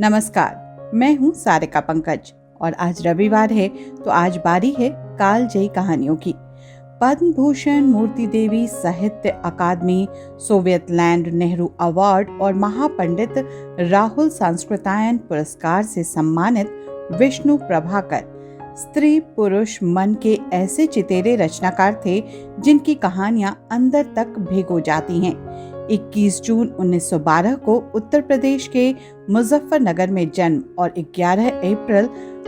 नमस्कार, मैं हूँ सारिका पंकज और आज रविवार है तो आज बारी है कालजयी कहानियों की। पद्म भूषण, मूर्ति देवी साहित्य अकादमी, सोवियत लैंड नेहरू अवार्ड और महापंडित राहुल सांस्कृतायन पुरस्कार से सम्मानित विष्णु प्रभाकर स्त्री पुरुष मन के ऐसे चितेरे रचनाकार थे जिनकी कहानियां अंदर तक भिगो जाती हैं। 21 जून 1912 को उत्तर प्रदेश के मुजफ्फरनगर में जन्म और 11 अप्रैल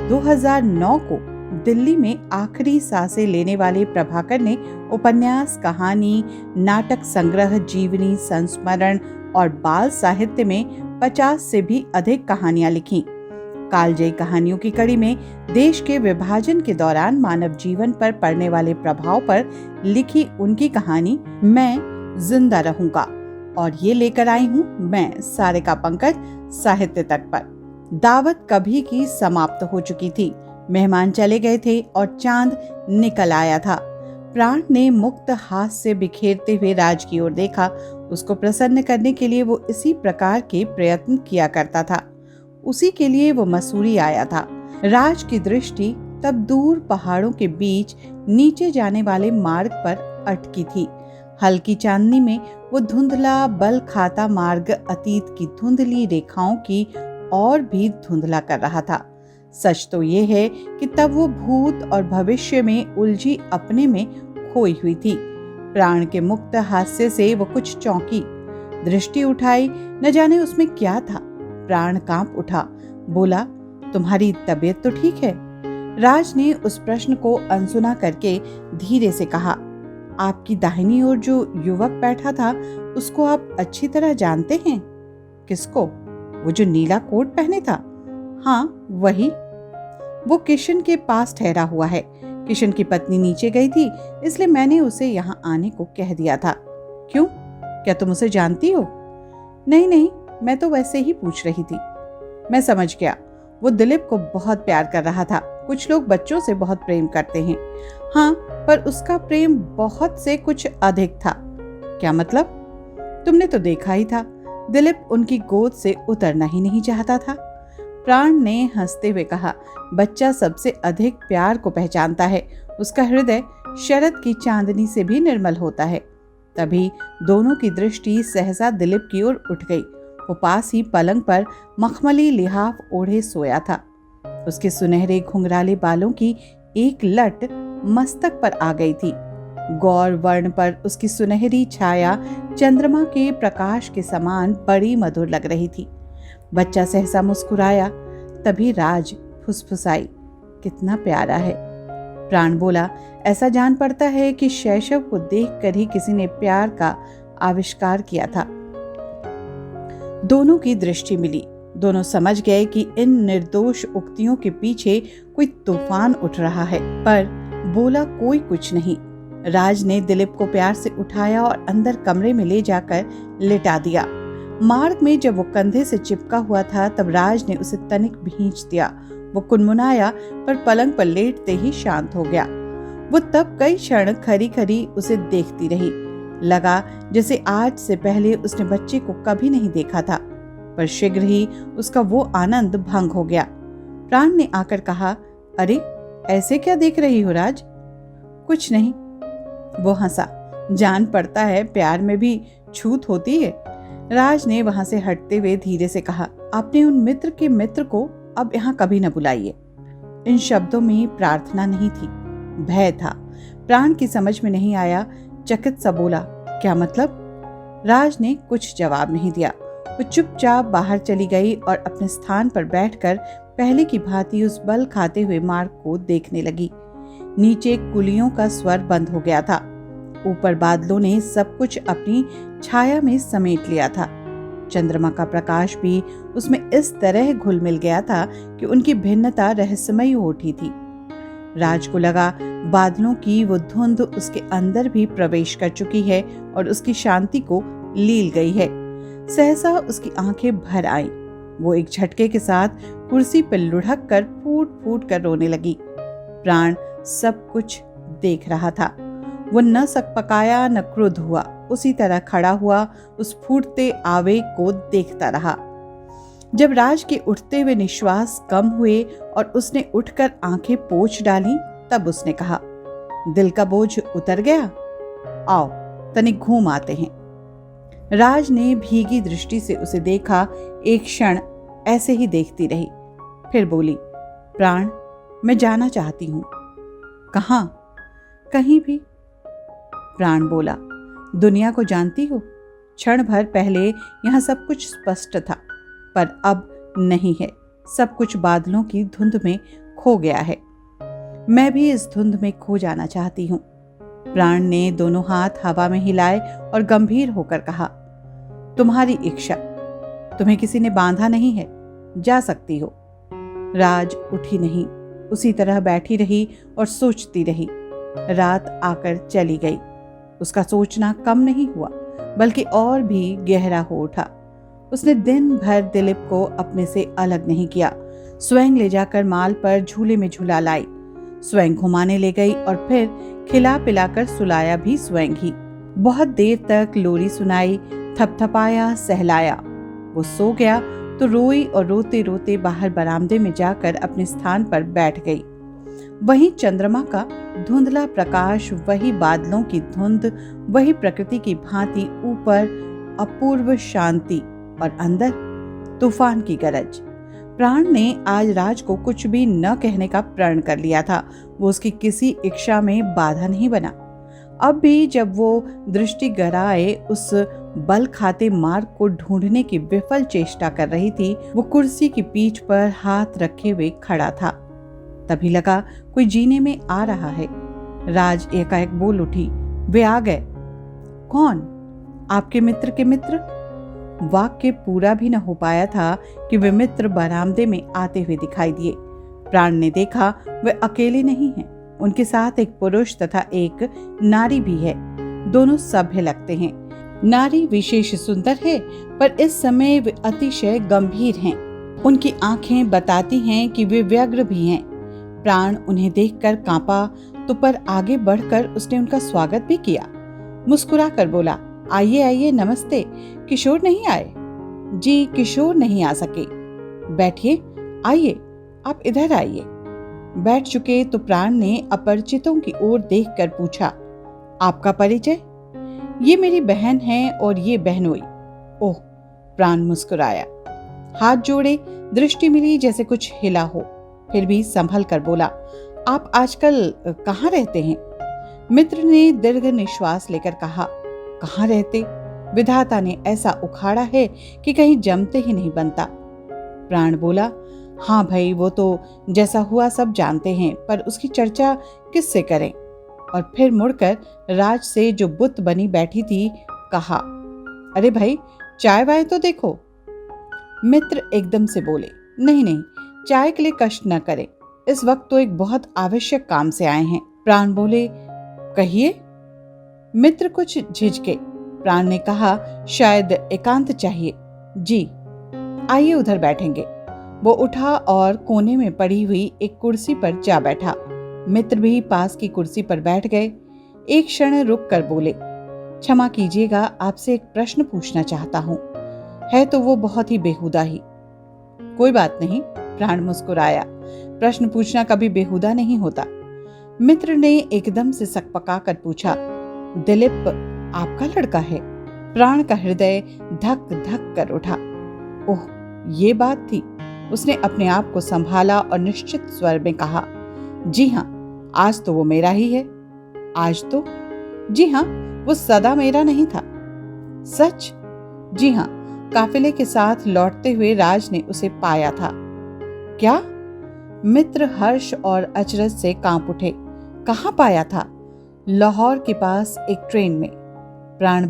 2009 को दिल्ली में आखिरी सांसें लेने वाले प्रभाकर ने उपन्यास, कहानी, नाटक संग्रह, जीवनी, संस्मरण और बाल साहित्य में 50 से भी अधिक कहानियां लिखी। कालजयी कहानियों की कड़ी में देश के विभाजन के दौरान मानव जीवन पर पड़ने वाले प्रभाव पर लिखी उनकी कहानी मैं जिंदा रहूंगा और ये लेकर आई हूँ मैं सारिका पंकज साहित्य तक पर। दावत कभी की समाप्त हो चुकी थी, मेहमान चले गए थे और चांद निकल आया था। प्राण ने मुक्त हाथ से बिखेरते हुए राज की ओर देखा। उसको प्रसन्न करने के लिए वो इसी प्रकार के प्रयत्न किया करता था। उसी के लिए वो मसूरी आया था। राज की दृष्टि तब दूर पहाड़ों के बीच नीचे जाने वाले मार्ग पर अटकी थी। हल्की चांदनी में वो धुंधला बल खाता मार्ग अतीत की धुंधली रेखाओं की और भी धुंधला कर रहा था। सच तो ये है कि तब वो भूत और भविष्य में उलझी अपने में खोई हुई थी। प्राण के मुक्त हास्य से वो कुछ चौंकी, दृष्टि उठाई, न जाने उसमें क्या था। प्राण कांप उठा, बोला, तुम्हारी तबीयत तो ठीक है? राज ने उस प्रश्न को अनसुना करके धीरे से कहा, आपकी दाहिनी ओर जो युवक बैठा था उसको आप अच्छी तरह जानते हैं? किसको? वो जो नीला कोट पहने था? हाँ, वही। वो किशन के पास ठहरा हुआ है। किशन की पत्नी नीचे गई थी, इसलिए मैंने उसे यहाँ आने को कह दिया था। क्यों? क्या तुम उसे जानती हो? नहीं, मैं तो वैसे ही पूछ रही थी। मैं समझ गया, वो दिलीप को बहुत प्यार कर रहा था। कुछ लोग बच्चों से बहुत प्रेम करते हैं। हाँ, पर उसका प्रेम बहुत से कुछ अधिक था। क्या मतलब? तुमने तो देखा ही था, दिलीप उनकी गोद से उतरना ही नहीं चाहता था। प्राण ने हंसते हुए कहा, बच्चा सबसे अधिक प्यार को पहचानता है। उसका हृदय शरद की चांदनी से भी निर्मल होता है। तभी दोनों की दृष्टि सहसा दिलीप की ओर उठ गई। वो पास ही पलंग पर मखमली लिहाफ ओढ़े सोया था। उसके सुनहरे घुंघराले बालों की एक लट मस्तक पर आ गई थी। गौर वर्ण पर उसकी सुनहरी छाया चंद्रमा के प्रकाश के समान बड़ी मधुर लग रही थी। बच्चा सहसा मुस्कुराया। तभी राज फुसफुसाई, कितना प्यारा है। प्राण बोला, ऐसा जान पड़ता है कि शैशव को देखकर ही किसी ने प्यार का आविष्कार किया था। दोनों की दृष्टि मिली। दोनों समझ गए कि इन निर्दोष उक्तियों के पीछे कोई तूफान उठ रहा है, पर बोला कोई कुछ नहीं। राज ने दिलीप को प्यार से उठाया और अंदर कमरे में ले जाकर लिटा दिया। मार्ग में जब वो कंधे से चिपका हुआ था तब राज ने उसे तनिक भींच दिया। वो कुनमुनाया, पर पलंग पर लेटते ही शांत हो गया। वो तब कई क्षण खरी खरी उसे देखती रही। लगा जैसे आज से पहले उसने बच्चे को कभी नहीं देखा था, पर शीघ्र ही उसका वो आनंद भंग हो गया। प्राण ने आकर कहा, अरे ऐसे क्या देख रही हो राज? कुछ नहीं। वो हंसा, जान पड़ता है प्यार में भी छूत होती है। राज ने वहां से हटते हुए धीरे से कहा, आपने उन मित्र के मित्र को अब यहाँ कभी न बुलाइए। इन शब्दों में प्रार्थना नहीं थी, भय था। प्राण की समझ में नहीं आया, चकित सा बोला, क्या मतलब? राज ने कुछ जवाब नहीं दिया। वो चुपचाप बाहर चली गई और अपने स्थान पर बैठकर पहले की भांति उस बल खाते हुए मार्ग को देखने लगी। नीचे कुलियों का स्वर बंद हो गया था। ऊपर बादलों ने सब कुछ अपनी छाया में समेट लिया था। चंद्रमा का प्रकाश भी उसमें इस तरह घुल मिल गया था कि उनकी भिन्नता रहस्यमयी हो उठी थी। राज को लगा बादलों की वो धुंध उसके अंदर भी प्रवेश कर चुकी है और उसकी शांति को लील गई है। सहसा उसकी आंखें भर आईं। वो एक झटके के साथ कुर्सी पर लुढ़क कर फूट फूट कर रोने लगी। प्राण सब कुछ देख रहा था। वो न सकपकाया न क्रुद्ध हुआ, उसी तरह खड़ा हुआ उस फूटते आवेग को देखता रहा। जब राज के उठते हुए निश्वास कम हुए और उसने उठकर आंखें पोंछ डाली, तब उसने कहा, दिल का बोझ उतर गया? आओ तनिक घूम आते हैं। राज ने भीगी दृष्टि से उसे देखा। एक क्षण ऐसे ही देखती रही, फिर बोली, प्राण, मैं जाना चाहती हूं। कहाँ? कहीं भी। प्राण बोला, दुनिया को जानती हो? क्षण भर पहले यहां सब कुछ स्पष्ट था, पर अब नहीं है। सब कुछ बादलों की धुंध में खो गया है। मैं भी इस धुंध में खो जाना चाहती हूं। प्राण ने दोनों हाथ हवा में हिलाए और गंभीर होकर कहा, तुम्हारी इच्छा, तुम्हें किसी ने बांधा नहीं है, जा सकती हो। राज उठी नहीं, उसी तरह बैठी रही और सोचती रही। रात आकर चली गई। उसका सोचना कम नहीं हुआ, बल्कि और भी गहरा हो उठा। उसने दिन भर दिलीप को अपने से अलग नहीं किया। स्वयं ले जाकर माल पर झूले में झूला लाई, स्वयं घुमाने ले गई और फिर खिला पिलाकर सुलाया भी स्वयं ही। बहुत देर तक लोरी सुनाई, थपथपाया, सहलाया। वो सो गया तो रोई और रोते रोते बाहर बरामदे में जाकर अपने स्थान पर बैठ गई। वहीं चंद्रमा का धुंधला प्रकाश, वही बादलों की धुंध, वही प्रकृति की भांति ऊपर अपूर्व शांति और अंदर तूफान की गरज। प्राण ने आज राज को कुछ भी न कहने का प्रण कर लिया था। वो उसकी किसी इच्छा में बाधा नहीं बना। अब भी जब वो दृष्टि गराए उस बल खाते मार्ग को ढूंढने की विफल चेष्टा कर रही थी, वो कुर्सी की पीठ पर हाथ रखे हुए खड़ा था। तभी लगा कोई जीने में आ रहा है। राज एकाएक बोल उठी, वे आ गए। कौन? आपके मित्र के मित्र। वाक्य पूरा भी न हो पाया था कि वे मित्र बरामदे में आते हुए दिखाई दिए। प्राण ने देखा वे अकेले नहीं हैं, उनके साथ एक पुरुष तथा एक नारी भी है। दोनों सभ्य लगते हैं। नारी विशेष सुंदर है, पर इस समय वे अतिशय गंभीर हैं। उनकी आंखें बताती हैं कि वे व्यग्र भी हैं। प्राण उन्हें देखकर कांपा, तो पर आगे बढ़कर उसने उनका स्वागत भी किया। मुस्कुरा कर बोला, आइए आइए, नमस्ते। किशोर नहीं आए? जी, किशोर नहीं आ सके। बैठिए, आइए, आप इधर आइए। बैठ चुके तो प्राण ने अपरिचितों की ओर देखकर पूछा, आपका परिचय? ये मेरी बहन है और ये बहनोई। ओह, प्राण मुस्कुराया, हाथ जोड़े, दृष्टि मिली जैसे कुछ हिला हो, फिर भी संभल कर बोला, आप आजकल कहाँ रहते हैं? मित्र ने दीर्घ निश्वास लेकर कहा, कहाँ रहते? विधाता ने ऐसा उखाड़ा है कि कहीं जमते ही नहीं बनता। प्राण बोला, हाँ भाई, वो तो जैसा हुआ सब जानते हैं, पर उसकी चर्चा किससे करें? और फिर मुड़कर राज से जो बुत बनी बैठी थी कहा, अरे भाई, चाय वाय तो देखो। मित्र एकदम से बोले, नहीं नहीं, चाय के लिए कष्ट न करें, इस वक्त तो एक बहुत आवश्यक काम से आए हैं। प्राण बोले, कहिए। मित्र कुछ झिझके। प्राण ने कहा, शायद एकांत चाहिए। जी, आइए उधर बैठेंगे। वो उठा और कोने में पड़ी हुई एक कुर्सी पर जा बैठा। मित्र भी पास की कुर्सी पर बैठ गए। एक क्षण रुक कर बोले, क्षमा कीजिएगा, आपसे एक प्रश्न पूछना चाहता हूँ। है तो वो बहुत ही बेहुदा ही। कोई बात नहीं, प्राण मुस्कुराया, प्रश्न पूछना कभी बेहुदा नहीं होता। मित्र ने एकदम से सकपका कर पूछा, दिलीप आपका लड़का है? प्राण का हृदय धक धक कर उठा। ओह, ये बात थी। उसने अपने आप को संभाला और निश्चित स्वर में कहा, जी हाँ, आज तो वो मेरा ही है। आज तो? जी हाँ, वो सदा मेरा नहीं था। सच? जी हाँ, काफिले के साथ लौटते हुए राज ने उसे पाया था। क्या? मित्र हर्ष और अचरज से कांप उठे। कहाँ पाया था? लाहौर के पास एक ट्रेन में। प्राण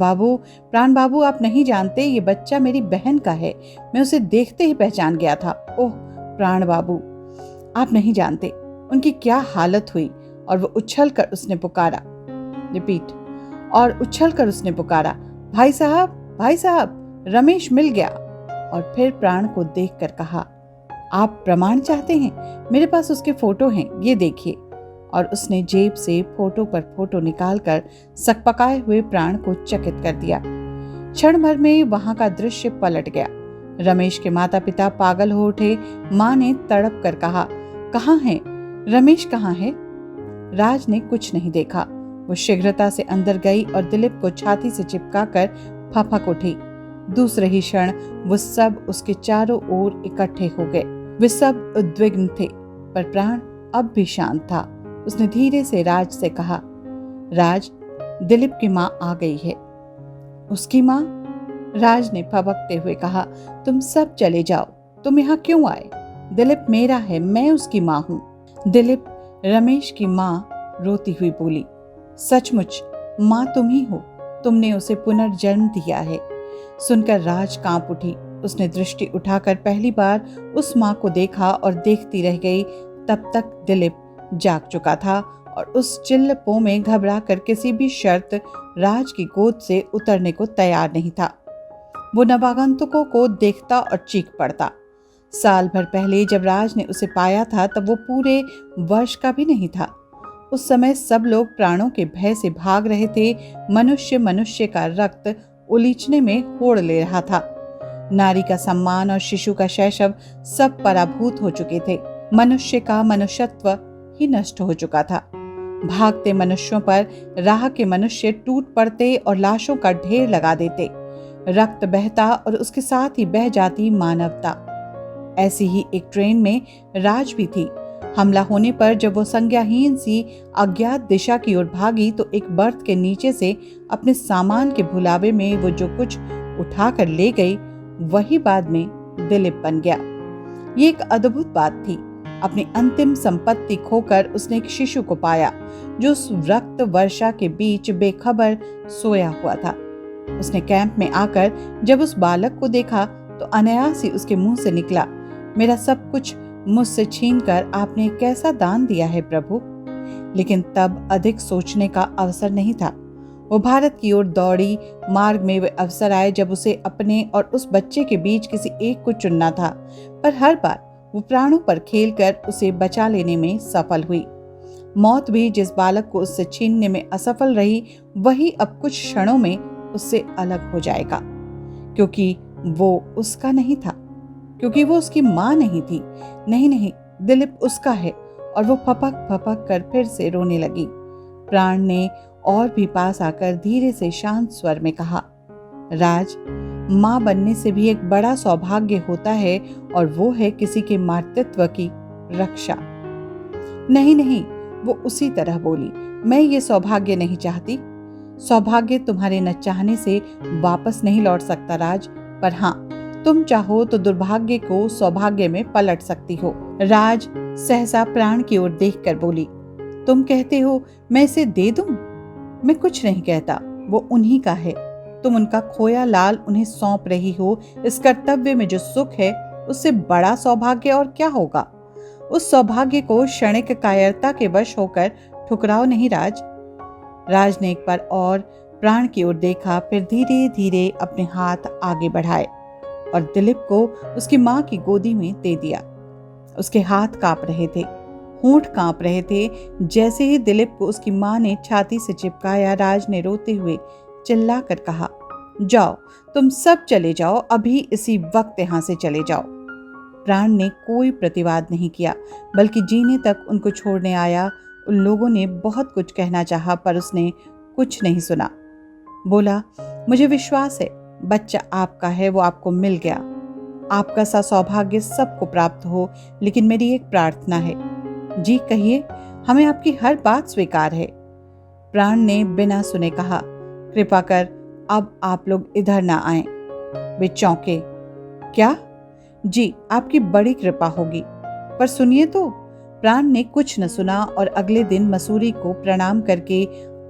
बाबू, आप नहीं जानते, ये बच्चा मेरी बहन का है। मैं उसे देखते ही पहचान गया था। ओह प्राण बाबू, आप नहीं जानते उनकी क्या हालत हुई। और वो उछलकर उसने पुकारा, रिपीट, और उछलकर उसने पुकारा, भाई साहब, रमेश मिल गया। और फिर प्राण को देखकर कहा, आप प्रमाण चाहते हैं? मेरे पास उसके फोटो हैं, ये देखिए। और उसने जेब से फोटो पर फोटो निकालकर सकपकाए हुए प्राण को चकित कर दिया। क्षण भर में वहां का दृश्य पलट गया। रमेश के माता पिता पागल हो उठे। माँ ने तड़प कर कहा, कहाँ है रमेश, कहाँ है? राज ने कुछ नहीं देखा। वो शीघ्रता से अंदर गई और दिलीप को छाती से चिपकाकर फपक उठी। दूसरे ही क्षण वो सब उसके चारों ओर इकट्ठे हो गए। वे सब उद्विग्न थे, पर प्राण अब भी शांत था। उसने धीरे से राज से कहा, राज, दिलीप की माँ आ गई है। उसकी माँ? राज ने फबकते हुए कहा, तुम सब चले जाओ, तुम यहाँ क्यों आए? दिलीप मेरा है, मैं उसकी माँ हूँ। दिलीप, रमेश की माँ रोती हुई बोली, सचमुच माँ तुम ही हो, तुमने उसे पुनर्जन्म दिया है। सुनकर राज कांप उठी। उसने दृष्टि उठाकर पहली बार उस माँ को देखा और देखती रह गई। तब तक दिलीप जाग चुका था और उस चिल्लपों में घबरा कर किसी भी शर्त राज की गोद से उतरने को तैयार नहीं था। वो नवागंतुकों को देखता और चीख पड़ता। साल भर पहले जब राज ने उसे पाया था तब वो पूरे वर्ष का भी नहीं था। उस समय सब लोग प्राणों के भय से भाग रहे थे। मनुष्य मनुष्य का रक्त उलीचने में होड़ ले रहा था। नारी का सम्मान और शिशु का शैशव सब पराभूत हो चुके थे। मनुष्य का मनुष्यत्व ही नष्ट हो चुका था। भागते मनुष्यों पर राह के मनुष्य टूट पड़ते और लाशों का ढेर लगा देते। रक्त बहता और उसके साथ ही बह जाती मानवता। ऐसी ही एक ट्रेन में राज भी थी। हमला होने पर जब वो संज्ञाहीन सी अज्ञात दिशा की ओर भागी तो एक बर्थ के नीचे से अपने सामान के भुलावे में वो जो कुछ उठा कर ले गई वही बाद में दिलीप बन गया। ये एक अद्भुत बात थी। अपनी अंतिम संपत्ति खोकर उसने एक शिशु को पाया जो उस रक्त वर्षा के बीच बेखबर सोया हुआ था। उसने कैंप में आकर जब उस बालक को देखा तो अनायास ही उसके मुंह से निकला, मेरा सब कुछ मुझसे छीनकर आपने कैसा दान दिया है प्रभु। लेकिन तब अधिक सोचने का अवसर नहीं था। वो भारत की ओर दौड़ी। मार्ग में वे अवसर आए जब उसे अपने और उस बच्चे के बीच किसी एक को चुनना था, पर हर बार वो प्राणों पर खेलकर उसे बचा लेने में सफल हुई। मौत भी जिस बालक को उससे छीनने में असफल रही वही अब कुछ क्षणों में उससे अलग हो जाएगा, क्योंकि वो उसका नहीं था, क्योंकि वो उसकी माँ नहीं थी। नहीं, दिलीप उसका है। और वो फपक फपक कर फिर से रोने लगी। प्राण ने और भी पास आकर धीरे से शांत स्वर में कहा, राज, माँ बनने से भी एक बड़ा सौभाग्य होता है और वो है किसी के मातृत्व की रक्षा। नहीं, वो उसी तरह बोली, मैं ये सौभाग्य नहीं चाहती। सौभाग्य तुम्हारे न चाहने से वापस नहीं लौट सकता राज, पर हाँ, तुम चाहो तो दुर्भाग्य को सौभाग्य में पलट सकती हो। राज सहसा प्राण की ओर देखकर बोली, तुम कहते हो मैं इसे दे दूं? मैं कुछ नहीं कहता, वो उन्हीं का है। तुम उनका खोया लाल उन्हें सौंप रही हो। इस कर्तव्य में जो सुख है उससे बड़ा सौभाग्य और क्या होगा। उस सौभाग्य को क्षणिक कायरता के वश होकर ठुकराओ नहीं राज। राज ने एक बार और प्राण की ओर देखा, फिर धीरे धीरे अपने हाथ आगे बढ़ाए और दिलीप को उसकी माँ की गोदी में दे दिया। उसके हाथ कांप रहे थे, होंठ कांप रहे थे। जैसे ही दिलीप को उसकी माँ ने छाती से चिपकाया, राज ने रोते हुए चिल्ला कर कहा, जाओ, तुम सब चले जाओ, अभी इसी वक्त यहाँ से चले जाओ। प्राण ने कोई प्रतिवाद नहीं किया, बल्कि जीने तक उनको छोड़ने आया। उन लोगों ने बहुत कुछ कहना चाहा, पर उसने कुछ नहीं सुना। बोला, मुझे विश्वास है बच्चा आपका है, वो आपको मिल गया। आपका सा सौभाग्य सबको प्राप्त हो, लेकिन मेरी एक प्रार्थना है। जी कहिए, हमें आपकी हर बात स्वीकार है। प्राण ने बिना सुने कहा, कृपा कर अब आप लोग इधर ना आएं। वे चौंके, क्या? जी, आपकी बड़ी कृपा होगी, पर सुनिए तो। प्राण ने कुछ न सुना और अगले दिन मसूरी को प्रणाम करके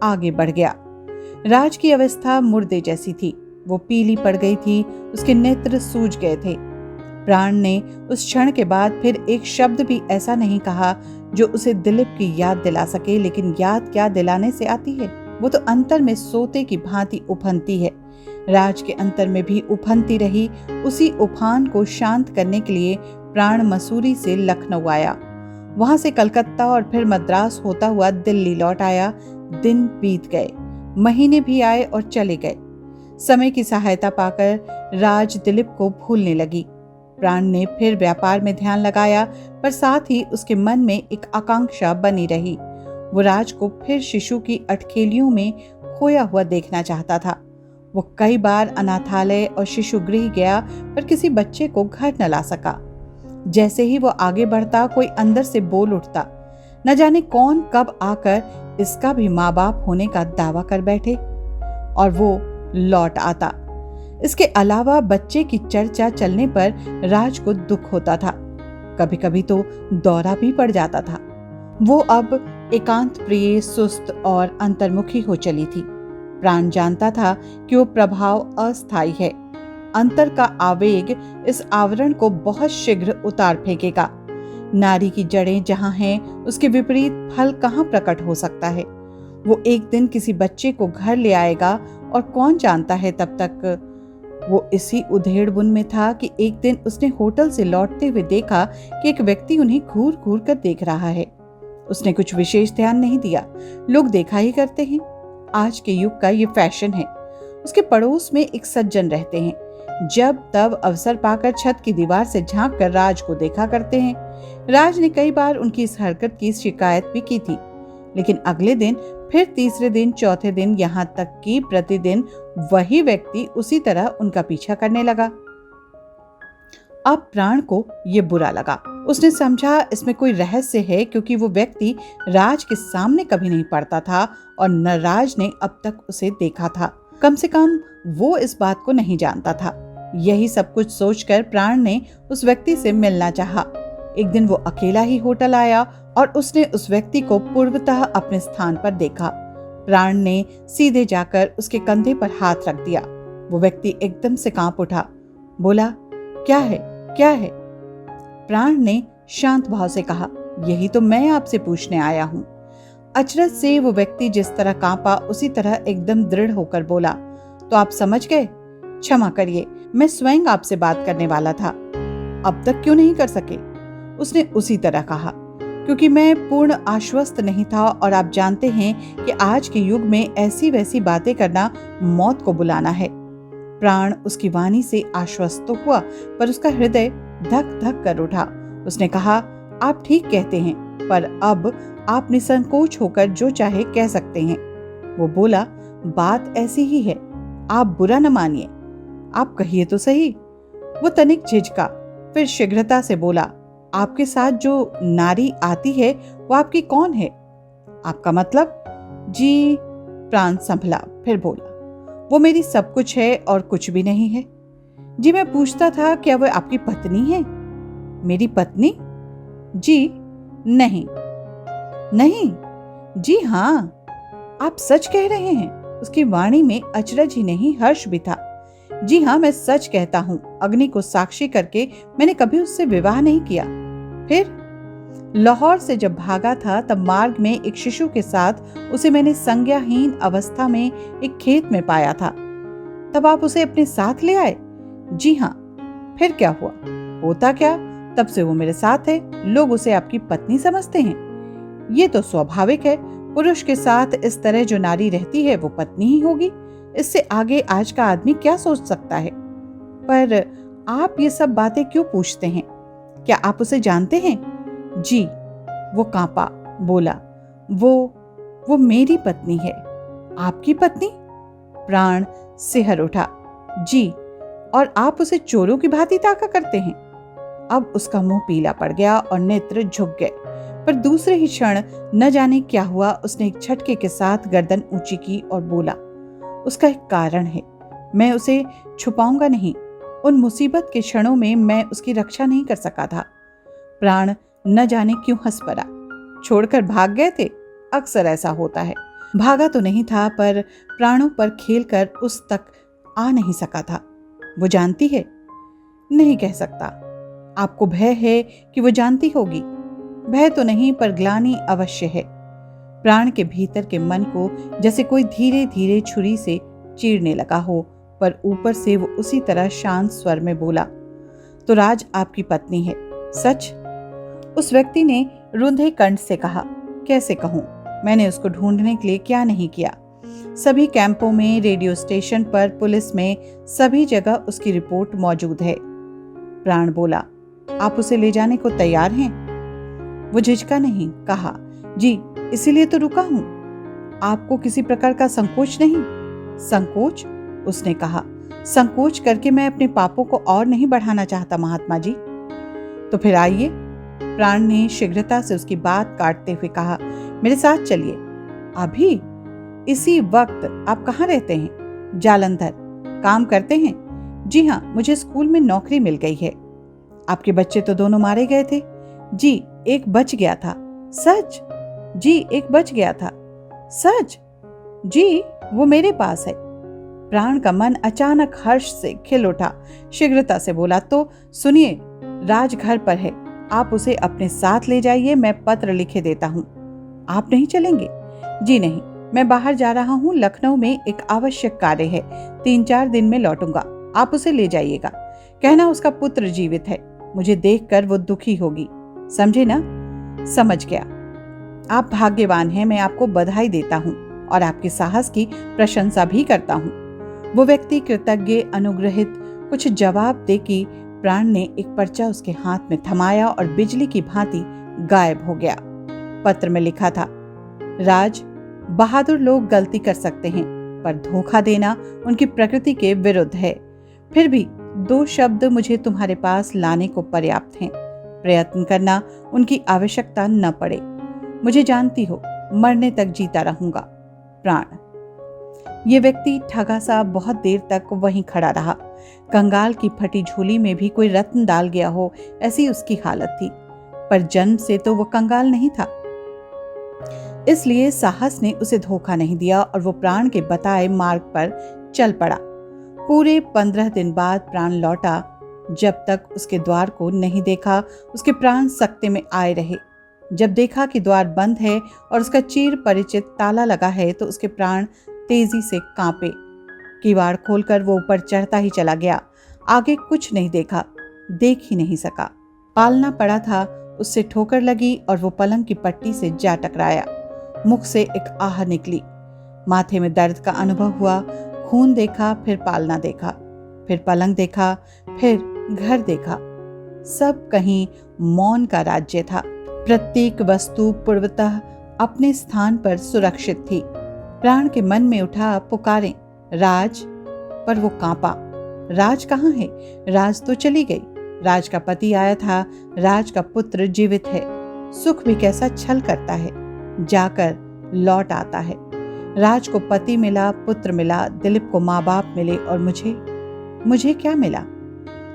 आगे बढ़ गया। राज की अवस्था मुर्दे जैसी थी। वो पीली पड़ गई थी, उसके नेत्र सूज गए थे। प्राण ने उस क्षण के बाद फिर एक शब्द भी ऐसा नहीं कहा जो उसे दिलीप की याद दिला सके। लेकिन याद क्या दिलाने से आती है, वो तो अंतर में सोते की भांति उफनती है। राज के अंतर में भी उफनती रही। उसी उफान को शांत करने के लिए प्राण मसूरी से लखनऊ आया, वहां से कलकत्ता और फिर मद्रास होता हुआ दिल्ली लौट आया। दिन बीत गए, महीने भी आए और चले गए। समय की सहायता पाकर राज दिलीप को भूलने लगी। प्राण ने फिर व्यापार में ध्यान लगाया, पर साथ ही उसके मन में एक आकांक्षा बनी रही। वो राज को फिर शिशु की अटखेलियों में खोया हुआ देखना चाहता था। वो कई बार अनाथालय और शिशु गृह गया, पर किसी बच्चे को घर न ला सका। जैसे ही वो आगे बढ़ता, कोई अंदर से बोल उठता, न जाने कौन कब आकर इसका भी माँ बाप होने का दावा कर बैठे, और वो लौट आता। इसके अलावा बच्चे की चर्चा चलने पर राज को दुख होता था। कभी कभी तो दौरा भी पड़ जाता था। वो अब एकांत प्रिय, सुस्त और अंतर्मुखी हो चली थी। प्राण जानता था कि वो प्रभाव अस्थायी है। अंतर का आवेग इस आवरण को बहुत शीघ्र उतार फेंकेगा। नारी की जड़ें जहां हैं, उसके विपरीत फल कहां प्रकट हो सकता है। वो एक दिन किसी बच्चे को घर ले आएगा, और कौन जानता है तब तक। वो इसी उधेड़बुन में था कि एक दिन उसने होटल से लौटते हुए देखा कि एक व्यक्ति उन्हें घूर घूर कर देख रहा है। उसने कुछ विशेष ध्यान नहीं दिया, लोग देखा ही करते हैं, आज के युग का ये फैशन है। उसके पड़ोस में एक सज्जन रहते हैं, जब तब अवसर पाकर छत की दीवार से झांक कर राज को देखा करते हैं। राज ने कई बार उनकी इस हरकत की शिकायत भी की थी, लेकिन अगले दिन, फिर तीसरे दिन, चौथे दिन, यहाँ तक कि प्रतिदिन वही व्यक्ति उसी तरह उनका पीछा करने लगा। अब प्राण को ये बुरा लगा। उसने समझा इसमें कोई रहस्य है, क्योंकि वो व्यक्ति राज के सामने कभी नहीं पड़ता था और न राज ने अब तक उसे देखा था। कम से कम वो इस बात को नहीं जानता था। यही सब कुछ सोचकर प्राण ने उस व्यक्ति से मिलना चाहा। एक दिन वो अकेला ही होटल आया और उसने उस व्यक्ति को पूर्वतः अपने स्थान पर देखा। प्राण ने सीधे जाकर उसके कंधे पर हाथ रख दिया। वो व्यक्ति एकदम से कांप उठा, बोला, क्या है, क्या है? प्राण ने शांत भाव से कहा, यही तो मैं आपसे पूछने आया हूं। अचरज से वो व्यक्ति जिस तरह कांपा, उसी तरह एकदम दृढ़ होकर बोला, तो आप समझ गए? क्षमा करिए, मैं स्वयं आपसे बात करने वाला था। अब तक क्यों नहीं कर सके? उसने उसी तरह कहा, क्योंकि मैं पूर्ण आश्वस्त नहीं था, और आप जानते हैं कि आज के युग में ऐसी वैसी बातें करना मौत को बुलाना है। प्राण उसकी वाणी से आश्वस्त तो हुआ, पर उसका हृदय धक धक कर उठा। उसने कहा, आप ठीक कहते हैं, पर अब आप निसंकोच होकर जो चाहे कह सकते हैं। वो बोला, बात ऐसी ही है, आप बुरा न मानिए, आप कहिए तो सही। वो तनिक झिझका, फिर शीघ्रता से बोला, आपके साथ जो नारी आती है वो आपकी कौन है? आपका मतलब? जी। प्राण संभला, फिर बोला, वो मेरी सब कुछ है और कुछ भी नहीं है। जी, मैं पूछता था, क्या वो आपकी पत्नी है? मेरी पत्नी? जी नहीं। नहीं? जी हाँ। आप सच कह रहे हैं? उसकी वाणी में अचरज ही नहीं, हर्ष भी था। जी हाँ, मैं सच कहता हूँ। अग्नि को साक्षी करके मैंने कभी उससे विवाह नहीं किया। फिर लाहौर से जब भागा था, तब मार्ग में एक शिशु के साथ उसे मैंने संज्ञाहीन अवस्था में एक खेत में पाया था। तब आप उसे अपने साथ ले आए? जी हाँ। फिर क्या हुआ? होता क्या, तब से वो मेरे साथ है। लोग उसे आपकी पत्नी समझते हैं। ये तो स्वाभाविक है, पुरुष के साथ इस तरह जो नारी रहती है वो पत्नी ही होगी। इससे आगे आज का आदमी क्या सोच सकता है? पर आप ये सब बातें क्यों पूछते हैं? क्या आप उसे जानते हैं? जी। वो कांपा, बोला, वो मेरी पत्नी है। आपकी पत्नी? प्राण सिहर उठा। जी। और आप उसे चोरों की भांति ताका करते हैं? अब उसका मुंह पीला पड़ गया और नेत्र झुक गए, पर दूसरे ही क्षण न जाने क्या हुआ, उसने एक झटके के साथ गर्दन ऊंची की और बोला, उसका एक कारण है, मैं उसे छुपाऊंगा नहीं। उन मुसीबत के क्षणों में मैं उसकी रक्षा नहीं कर सका था। प्राण न जाने क्यों हंस पड़ा। छोड़कर भाग गए थे? अक्सर ऐसा होता है। भागा तो नहीं था, पर प्राणों पर खेलकर उस तक आ नहीं सका था। वो जानती है? नहीं कह सकता। आपको भय है कि वो जानती होगी? भय तो नहीं, पर ग्लानि अवश्य है। प्राण के भीतर के मन को जैसे कोई धीरे धीरे छुरी से चीरने लगा हो, पर ऊपर से वो उसी तरह शांत स्वर में बोला, तो राज आपकी पत्नी है, सच? उस व्यक्ति ने रुंधे कंठ से कहा, कैसे कहूं, मैंने उसको ढूंढने के लिए क्या नहीं किया। सभी कैंपों में, रेडियो स्टेशन पर, पुलिस में, सभी जगह उसकी रिपोर्ट मौजूद है। प्राण बोला, आप उसे ले जाने को तैयार हैं? वो झिझका नहीं, कहा, जी इसीलिए तो रुका हूं। आपको किसी प्रकार का संकोच नहीं? संकोच? उसने कहा, संकोच करके मैं अपने पापों को और नहीं बढ़ाना चाहता महात्मा जी। तो फिर आइए। प्राण ने शीघ्रता से उसकी बात काटते हुए कहा, मेरे साथ चलिए। अभी? इसी वक्त? आप कहाँ रहते हैं? जालंधर। काम करते हैं? जी हाँ, मुझे स्कूल में नौकरी मिल गई है। आपके बच्चे तो दोनों मारे गए थे? जी, एक बच गया था। सच? जी, एक बच गया था। सच? जी, वो मेरे पास है। प्राण का मन अचानक हर्ष से खिल उठा। शीघ्रता से बोला, तो सुनिए, राज घर पर है, आप उसे अपने साथ ले जाइए, मैं पत्र लिखे देता हूँ। आप नहीं चलेंगे? जी नहीं, मैं बाहर जा रहा हूँ, लखनऊ में एक आवश्यक कार्य है, 3-4 दिन में लौटूंगा, आप उसे ले जाइएगा। कहना उसका पुत्र जीवित है, मुझे देखकर वो दुखी होगी, समझे ना? समझ गया। आप भाग्यवान हैं, मैं आपको बधाई देता हूँ और आपके साहस की प्रशंसा भी करता हूँ। वो व्यक्ति कृतज्ञ, अनुग्रहित कुछ जवाब दे कि प्राण ने एक पर्चा उसके हाथ में थमाया और बिजली की भांति गायब हो गया। पत्र में लिखा था, राज, बहादुर लोग गलती कर सकते हैं, पर धोखा देना उनकी प्रकृति के विरुद्ध है। फिर भी 2 शब्द मुझे तुम्हारे पास लाने को पर्याप्त हैं। प्रयत्न करना उनकी आवश्यकता न पड़े। मुझे जानती हो, मरने तक जीता रहूंगा। प्राण। ये व्यक्ति ठगा सा बहुत देर तक वहीं खड़ा रहा। कंगाल की फटी झोली में भी कोई रत्न डाल गया हो, ऐसी उसकी हालत थी। पर जन्म से तो वो कंगाल नहीं था, इसलिए साहस ने उसे धोखा नहीं दिया और वो प्राण के बताए मार्ग पर चल पड़ा। पूरे 15 दिन बाद प्राण लौटा। जब तक उसके द्वार को नहीं देखा, उसके प्राण सकते में आए रहे। जब देखा कि द्वार बंद है और उसका चिर परिचित ताला लगा है, तो उसके प्राण तेजी से कांपे। किवाड़ खोलकर वो ऊपर चढ़ता ही चला गया। आगे कुछ नहीं देखा, देख ही नहीं सका। पालना पड़ा था, उससे ठोकर लगी और वो पलंग की पट्टी से जा टकराया। मुख से एक आह निकली। माथे में दर्द का अनुभव हुआ। खून देखा, फिर पालना देखा, फिर पलंग देखा, फिर घर देखा। सब कहीं मौन का राज्य था। प्रत्येक वस्तु पूर्वतः अपने स्थान पर सुरक्षित थी। प्राण के मन में उठा, पुकारें, राज, पर वो कांपा। राज कहाँ है? राज तो चली गई। राज का पति आया था, राज का पुत्र जीवित है। सुख भी कैसा छल करता है, जाकर लौट आता है। राज को पति मिला, पुत्र मिला, दिलीप को माँ बाप मिले, और मुझे क्या मिला?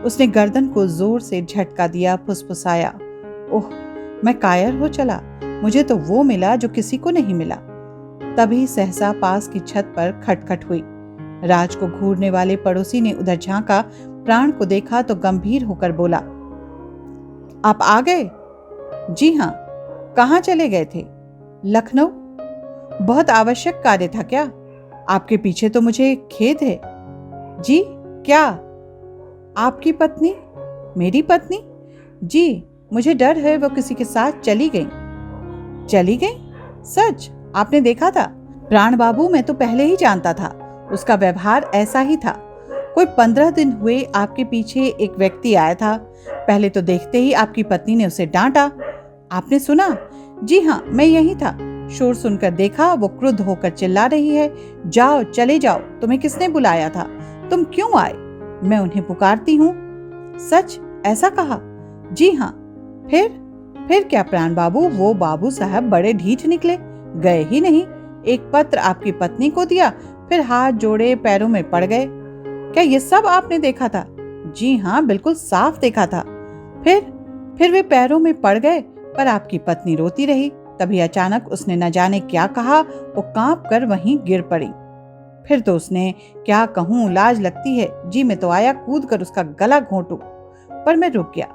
उसने गर्दन को जोर से झटका दिया, फुसफुसाया, ओह, मैं कायर हो चला। मुझे तो वो मिला जो किसी को नहीं मिला। तभी सहसा पास की छत पर खटखट हुई। राज को घूरने वाले पड़ोसी ने उधर झांका, प्राण को देखा तो गंभीर होकर बोला, आप आ गए? जी हाँ। कहाँ चले गए थे? लखनऊ। बहुत आवश्यक कार्य था क्या? आपके पीछे तो मुझे खेद है। जी, क्या? आपकी पत्नी? मेरी पत्नी? जी, मुझे डर है वो किसी के साथ चली गई। चली गई? सच? आपने देखा था? प्राण बाबू, मैं तो पहले ही जानता था, उसका व्यवहार ऐसा ही था। कोई 15 दिन हुए आपके पीछे एक व्यक्ति आया था। पहले तो देखते ही आपकी पत्नी ने उसे डांटा। आपने सुना? जी हाँ, मैं यही था। शोर सुनकर देखा, वो क्रुद्ध होकर चिल्ला रही है, जाओ, चले जाओ, तुम्हें किसने बुलाया था? तुम क्यों आए? मैं उन्हें पुकारती हूँ। सच? ऐसा कहा? जी हाँ। फिर क्या प्राण बाबू? वो बाबू साहब बड़े ढीठ निकले, गए ही नहीं। एक पत्र आपकी पत्नी को दिया, फिर हाथ जोड़े पैरों में पड़ गए। क्या ये सब आपने देखा था? जी हाँ, बिल्कुल साफ देखा था। फिर वे पैरों में पड़ गए, पर आपकी पत्नी रोती रही। तभी अचानक उसने न जाने क्या कहा, वो कांप कर वहीं गिर पड़ी। फिर तो उसने, क्या कहूँ, लाज लगती है। जी, मैं तो आया कूद कर उसका गला घोंटूं, पर मैं रुक गया।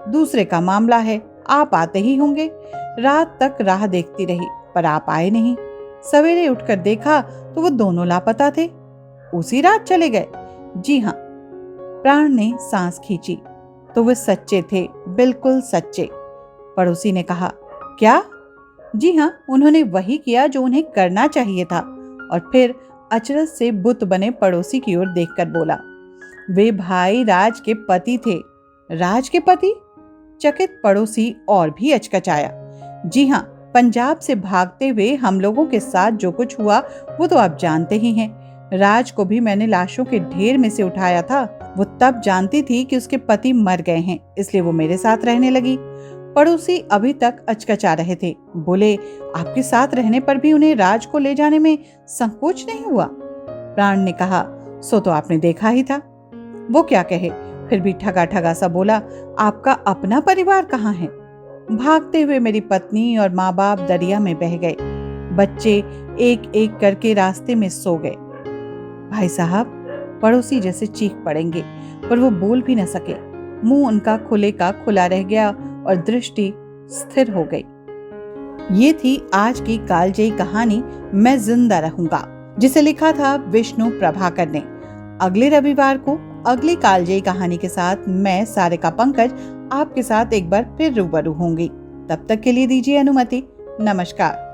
दूसरे का मामला है, आप आते ही होंगे। रात तक राह देखती रही, पर आप आए नहीं। सवेरे उठकर देखा तो वो दोनों लापता थे। उसी रात चले गए? जी हाँ। प्राण ने सांस खींची। तो वे सच्चे थे, बिल्कुल सच्चे। पड़ोसी ने कहा, क्या? जी हाँ, उन्होंने वही किया जो उन्हें करना चाहिए था। और फिर अचरज से बुत बने पड़ोसी की ओर देखकर बोला, वे भाई राज के पति थे। राज के पति? चकित पड़ोसी और भी अचकचाया। जी हाँ, पंजाब से भागते हुए हम लोगों के साथ जो कुछ हुआ वो तो आप जानते ही हैं। राज को भी मैंने लाशों के ढेर में से उठाया था। वो तब जानती थी कि उसके पति मर गए हैं, इसलिए वो मेरे साथ रहने लगी। पड़ोसी अभी तक अचकचा रहे थे। बोले, आपके साथ रहने पर भी उन्हें राज को ले जाने में संकोच नहीं हुआ? प्राण ने कहा, सो तो आपने देखा ही था। वो क्या कहे, फिर भी ठगा ठगा सा बोला, आपका अपना परिवार कहाँ है? भागते हुए मेरी पत्नी और माँ बाप दरिया में बह गए। बच्चे एक एक करके रास्ते में सो गए। भाई साहब, पड़ोसी जैसे चीख पड़ेंगे, पर वो बोल भी न सके। मुंह उनका खुले का खुला रह गया और दृष्टि स्थिर हो गई। ये थी आज की कालजयी कहानी मैं जिंदा रहूंगा, जिसे लिखा था विष्णु प्रभाकर ने। अगले रविवार को अगली कालजयी कहानी के साथ मैं सारिका पंकज आपके साथ एक बार फिर रूबरू होंगी। तब तक के लिए दीजिए अनुमति। नमस्कार।